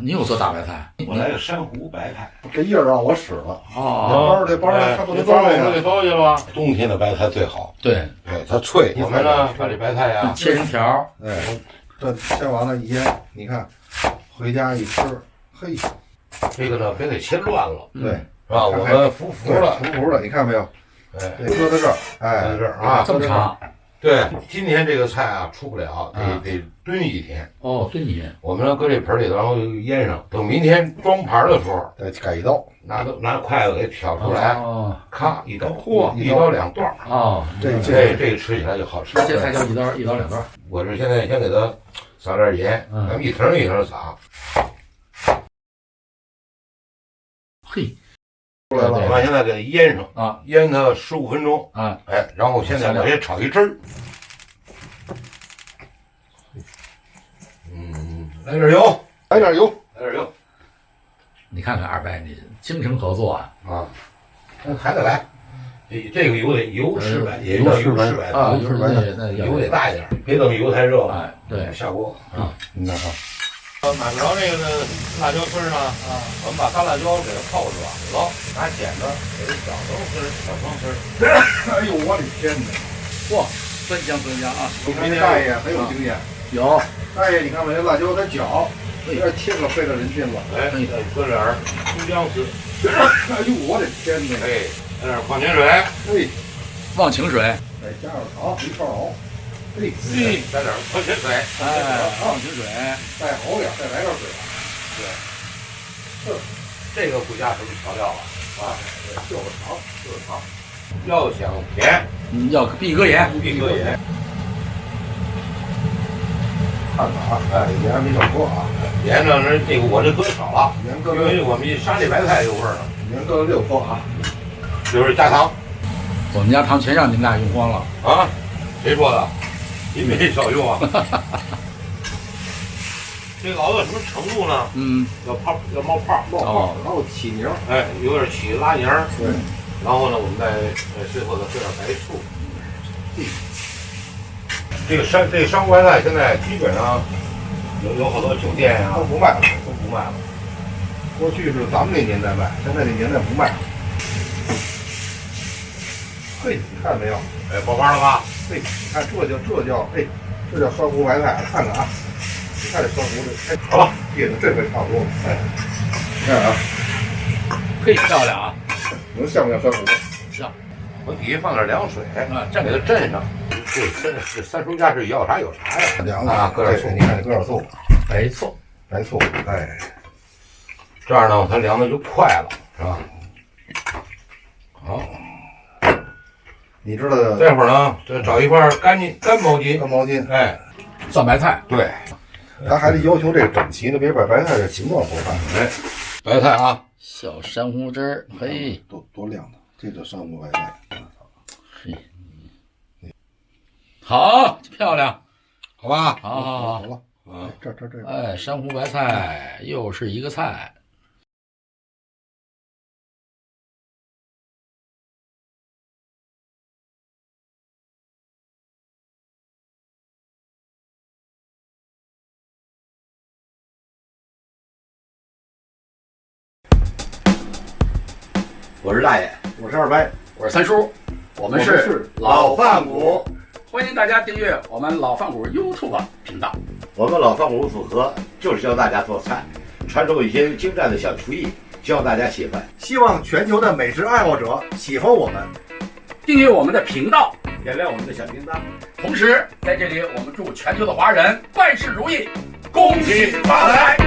你有做大白菜？我来个珊瑚白菜，这叶儿让我使了。哦，这包它不能包包我给包去了吧？冬天的白菜最好，对，哎，它脆。我们呢，把这白菜呀切成条。哎，这切完了一腌，你看，回家一吃，嘿，这个呢别给切乱了，对，是吧？我们服了，糊的，你看没有？哎，搁在这儿，哎，搁在这儿啊，这么长。对，今天这个菜啊出不了，得炖一天。哦，炖一天。我们呢搁这盆里头，然后腌上，等明天装盘的时候，再改一刀，拿筷子给挑出来，哦，咔一刀，一刀两段。哦，这个吃起来就好吃。这才叫一刀两段。我这现在先给它撒点盐，咱们一层一层撒。嘿，出来了，我们现在给它腌上啊，腌它15分钟啊，哎，然后现在我先炒一汁儿。来点油，来点油，来点油。你看看二伯，你精诚合作啊！啊，那还得来。这个油得油是白，也叫油是白啊，油是白那油得大一点，别等油太热了。哎，对，下锅啊，你看啊，买不着这个辣椒丝呢啊，我们把干辣椒给它泡软了，拿剪子给它小刀丝、小方丝。哎呦，我的天哪！哇，酸香啊！你看这大爷很有经验，有大爷，你看我这辣椒它绞，有点切可费了人劲了。哎，再搁点葱姜丝。哎呦，我的天哪！哎，来点矿泉水。哎，忘情水，再加上糖，一块熬。哎，来点矿泉水。哎，忘情水，再熬点，再来点水。对，这个不加什么调料了啊，就是糖，就是糖。要想甜，要必搁盐，必搁盐。看看啊，哎，盐没少搁啊，盐呢，这个我这搁少了，因盐搁了，为我们沙粒白菜有味儿呢，盐搁了6克啊，就是加糖我们家糖全让你们俩用光了。啊。谁说的？你没少用啊。这个熬到什么程度呢？要冒泡，冒泡，然后起泥儿，哎，有点起拉泥儿。对，然后呢，我们再最后再搁点白醋。这个珊瑚白菜现在基本上有好多酒店呀都不卖了，都不卖了。过去是咱们那年代卖，现在这年代不卖。嘿，你看没有？哎，爆花了吧？嘿，你看这叫嘿，这叫珊瑚白菜，看看啊，你看这珊瑚这，哎，好了，叶子这回差不多了，哎，你看啊，嘿，漂亮啊！能像不像珊瑚？像。我底下放点凉水啊，给它镇上。这三叔家是要啥有啥呀？凉了啊，搁点醋，你看，搁点醋，白醋，白醋，哎，这样呢，它凉的就快了，是吧？好，你知道这会儿呢，再找一块干毛巾，干毛巾，哎，蒜白菜，对，他还得要求这个整齐呢，别把白菜的形状破坏。哎，白菜啊，小珊瑚汁儿，嘿，多亮的，这叫珊瑚白菜。嘿，好漂亮，好吧？好，了，啊，这，哎，珊瑚白菜又是一个菜。我是大爷，我是二伯，我是三叔，我们是老饭骨，欢迎大家订阅我们老饭骨 YouTube 频道。我们老饭骨组合就是教大家做菜，传授一些精湛的小厨艺，教大家喜欢。希望全球的美食爱好者喜欢我们，订阅我们的频道，点亮我们的小铃铛。同时在这里我们祝全球的华人万事如意，恭喜发财。